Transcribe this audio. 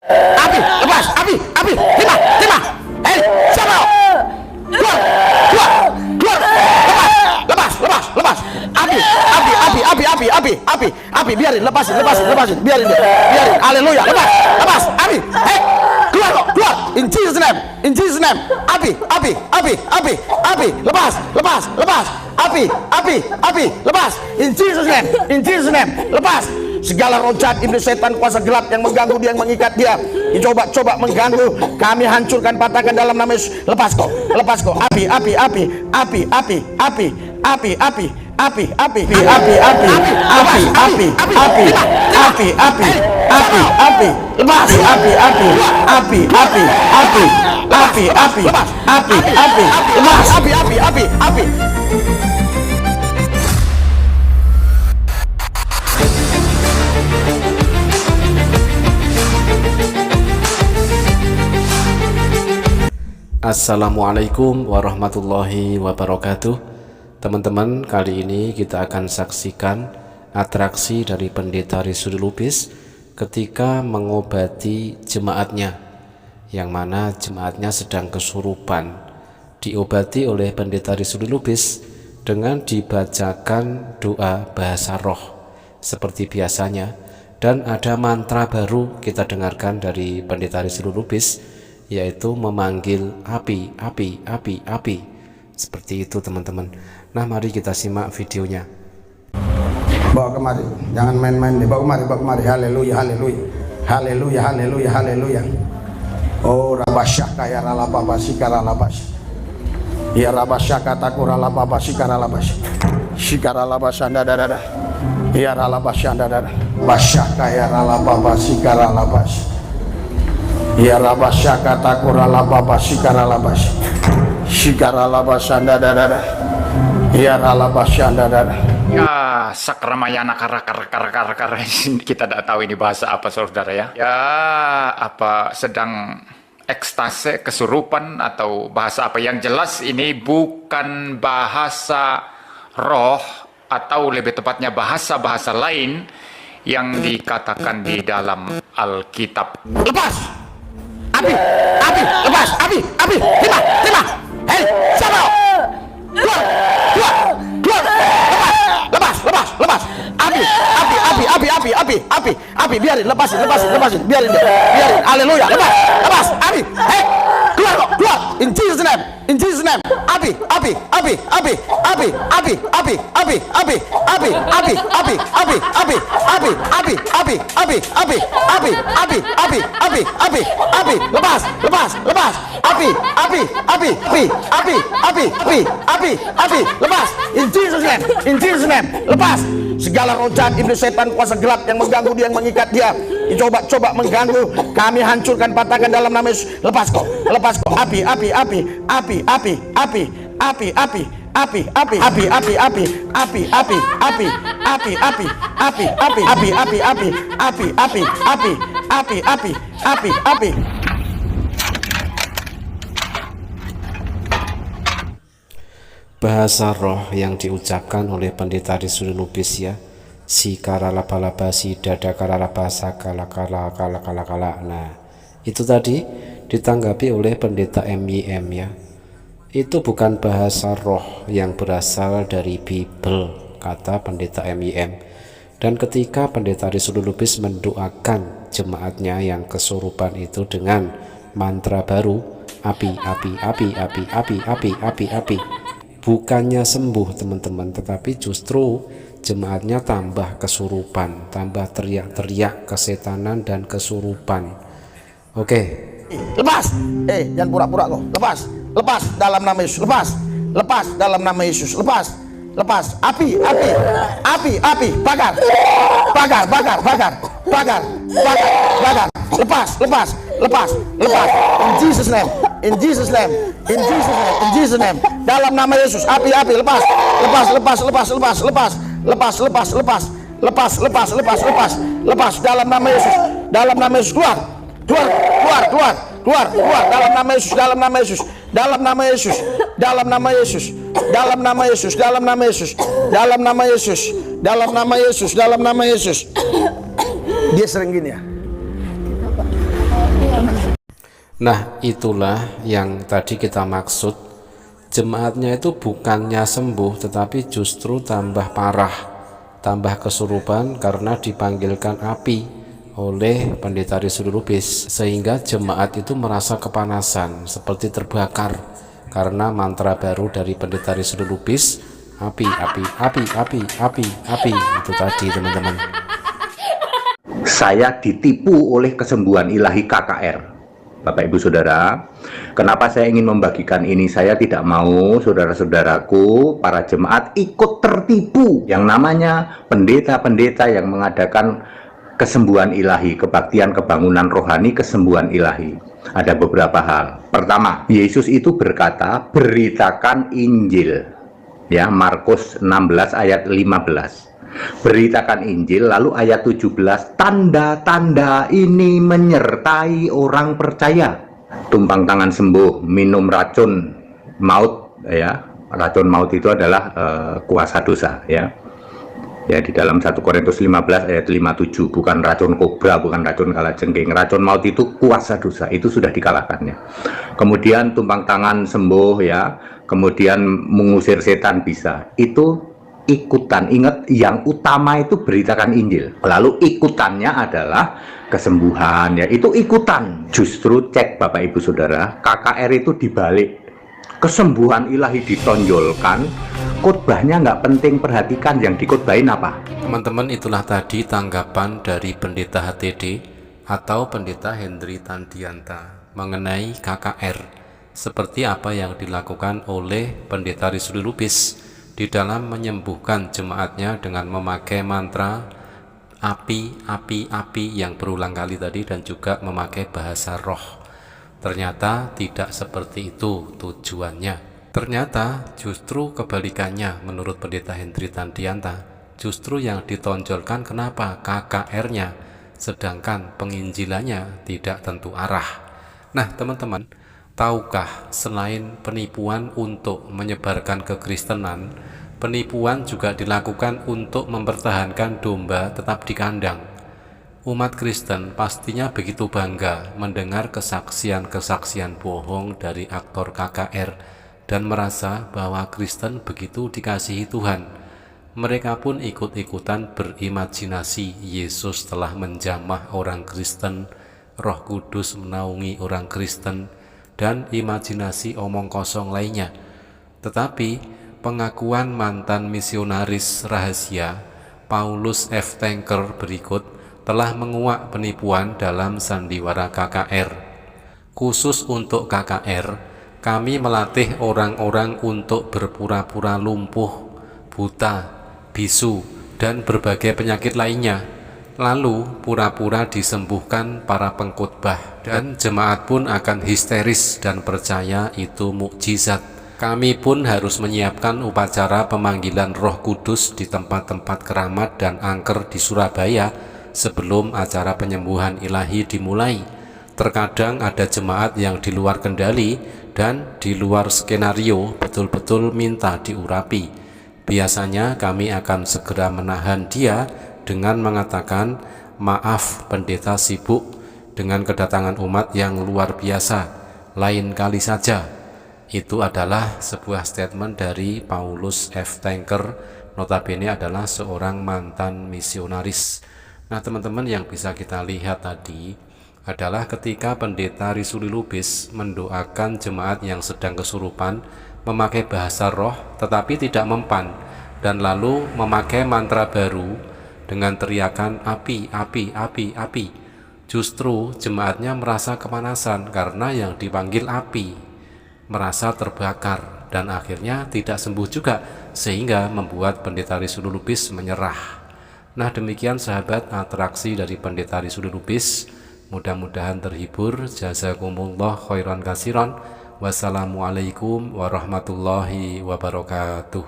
Api, lepas, api, terima. Hei, siapa? Keluar. Lepas. Api, biarin, lepasin, biarin. Haleluya, lepas, api. Hei, keluar. In Jesus name. Api, lepas. Api, lepas. In Jesus name, lepas. Segala roh jahat, iblis, setan, kuasa gelap yang mengganggu dia, yang mengikat dia, dicoba mengganggu, kami hancurkan, patahkan dalam nama Yesus. Lepas kok. Api, api. Assalamualaikum warahmatullahi wabarakatuh. Teman-teman, kali ini kita akan saksikan atraksi dari Pendeta Rizky Lubis ketika mengobati jemaatnya, yang mana jemaatnya sedang kesurupan. Diobati oleh Pendeta Rizky Lubis dengan dibacakan doa bahasa roh seperti biasanya, dan ada mantra baru kita dengarkan dari Pendeta Rizky Lubis, yaitu memanggil api. Seperti itu, teman-teman. Nah, mari kita simak videonya. Bawa kemari, jangan main-main, bawa kemari. Haleluya. Oh, rabasyaka ya ralababasika ralabas. Ya rabasyaka takura lababasika ralabas. Shikara labasanda dada. Ya ralabasanda dada. Basyaka ya ralababasika ralabas. Ya rabasyaka takura lababasika ralabas. Shikara labasanda dada. Ya ralabasanda dada. Ya, sakramayana kara kita tidak tahu ini bahasa apa, saudara ya. Ya, apa sedang ekstase, kesurupan, atau bahasa apa. Yang jelas ini bukan bahasa roh, atau lebih tepatnya bahasa-bahasa lain yang dikatakan di dalam Alkitab. Lepas. Api, terima. Hei, siapa? Keluar. Lepas. Api, biarin, lepasin, biarin. Haleluya, lepas, api. Hei, keluar. In Jesus name. Api. Lepas. Api. Lepas. In Jesus name. Lepas. Segala roh jahat, iblis, setan, kuasa gelap yang mengganggu dia, yang mengikat dia, dicoba mengganggu, kami hancurkan, patahkan dalam nama Yesus. Lepas kok. Api. Bahasa roh yang diucapkan oleh Pendeta Rizky Lubis, ya, si kara laba si dada kara laba sakala kala. Nah, itu tadi ditanggapi oleh Pendeta MYM, ya. Itu bukan bahasa roh yang berasal dari Bible, kata Pendeta MYM. Dan ketika Pendeta Rizky Lubis mendoakan jemaatnya yang kesurupan itu dengan mantra baru, api, bukannya sembuh, teman-teman, tetapi justru jemaatnya tambah kesurupan, tambah teriak-teriak kesetanan dan kesurupan. Oke. Lepas. Jangan pura-pura kok. Lepas dalam nama Yesus. Lepas dalam nama Yesus. Lepas. Api. Bakar. Lepas. In Jesus name. Dalam nama Yesus. Api. Lepas. Dalam nama Yesus. Keluar. Dalam nama Yesus. Dia sering gini ya. Nah, itulah yang tadi kita maksud. Jemaatnya itu bukannya sembuh, tetapi justru tambah parah, tambah kesurupan karena dipanggilkan api oleh pendeta Rizul Lubis, sehingga jemaat itu merasa kepanasan seperti terbakar karena mantra baru dari pendeta Rizul Lubis, api api api api api api. Itu tadi teman-teman. Saya ditipu oleh kesembuhan ilahi KKR. Bapak Ibu Saudara, kenapa saya ingin membagikan ini? Saya tidak mau saudara-saudaraku, para jemaat ikut tertipu yang namanya pendeta-pendeta yang mengadakan kesembuhan ilahi, kebaktian kebangunan rohani, kesembuhan ilahi. Ada beberapa hal. Pertama, Yesus itu berkata, beritakan Injil. Ya, Markus 16 ayat 15. Beritakan Injil, lalu ayat 17, tanda-tanda ini menyertai orang percaya. Tumpang tangan sembuh, minum racun maut, ya. Racun maut itu adalah kuasa dosa, ya. Ya, di dalam 1 Korintus 15 ayat 57, bukan racun kobra, bukan racun kalajengking. Racun maut itu kuasa dosa, itu sudah dikalahkannya. Kemudian tumpang tangan sembuh, ya. Kemudian mengusir setan bisa. Itu ikutan. Ingat, yang utama itu beritakan Injil, lalu ikutannya adalah kesembuhan, ya. Itu ikutan. Justru cek Bapak Ibu Saudara, KKR itu dibalik. Kesembuhan ilahi ditonjolkan, khotbahnya nggak penting. Perhatikan yang dikhotbahin apa. Teman-teman, itulah tadi tanggapan dari pendeta HTD atau pendeta Hendri Tandianta mengenai KKR, seperti apa yang dilakukan oleh pendeta Rizul Lubis di dalam menyembuhkan jemaatnya dengan memakai mantra api, api, api yang berulang kali tadi, dan juga memakai bahasa roh. Ternyata tidak seperti itu tujuannya. Ternyata justru kebalikannya menurut pendeta Hendri Tandianta. Justru yang ditonjolkan kenapa? KKR-nya, sedangkan penginjilannya tidak tentu arah. Nah teman-teman, tahukah selain penipuan untuk menyebarkan kekristenan, penipuan juga dilakukan untuk mempertahankan domba tetap di kandang. Umat Kristen pastinya begitu bangga mendengar kesaksian-kesaksian bohong dari aktor KKR dan merasa bahwa Kristen begitu dikasihi Tuhan. Mereka pun ikut-ikutan berimajinasi Yesus telah menjamah orang Kristen, Roh Kudus menaungi orang Kristen, dan imajinasi omong kosong lainnya. Tetapi pengakuan mantan misionaris rahasia Paulus F. Tanker berikut telah menguak penipuan dalam sandiwara KKR. Khusus untuk KKR, kami melatih orang-orang untuk berpura-pura lumpuh, buta, bisu, dan berbagai penyakit lainnya, lalu pura-pura disembuhkan para pengkhotbah, dan jemaat pun akan histeris dan percaya itu mukjizat. Kami pun harus menyiapkan upacara pemanggilan Roh Kudus di tempat-tempat keramat dan angker di Surabaya sebelum acara penyembuhan ilahi dimulai. Terkadang ada jemaat yang di luar kendali dan di luar skenario betul-betul minta diurapi. Biasanya kami akan segera menahan dia dengan mengatakan, maaf pendeta sibuk dengan kedatangan umat yang luar biasa, lain kali saja. Itu adalah sebuah statement dari Paulus F. Tanker, notabene adalah seorang mantan misionaris. Nah teman-teman, yang bisa kita lihat tadi adalah ketika pendeta Rizul Lubis mendoakan jemaat yang sedang kesurupan memakai bahasa roh tetapi tidak mempan, dan lalu memakai mantra baru dengan teriakan api, api, api, api. Justru jemaatnya merasa kepanasan karena yang dipanggil api, merasa terbakar, dan akhirnya tidak sembuh juga, sehingga membuat pendeta Rizul Lubis menyerah. Nah demikian sahabat atraksi dari pendeta Rizul Lubis. Mudah-mudahan terhibur. Jazakumullah khairan kasiran. Wassalamualaikum warahmatullahi wabarakatuh.